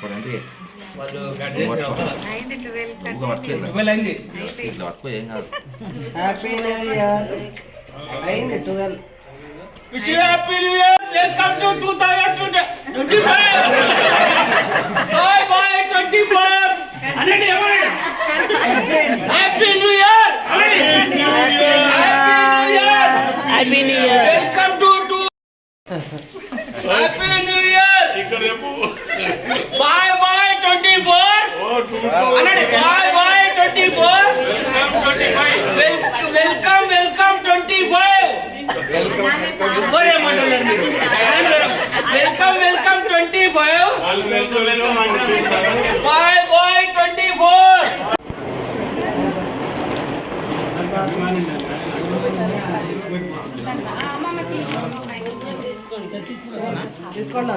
వాళ్ళు కట్ చేసి happy new year అయింది 12. Wish you happy new year. Welcome to 2025. Bye bye 24. Already Happy New Year. Already Happy New Year. Welcome to Happy New Year. Bye bye 24. Already bye bye 24. Welcome 25. Welcome 25. Bye bye 24. తీసుకోండి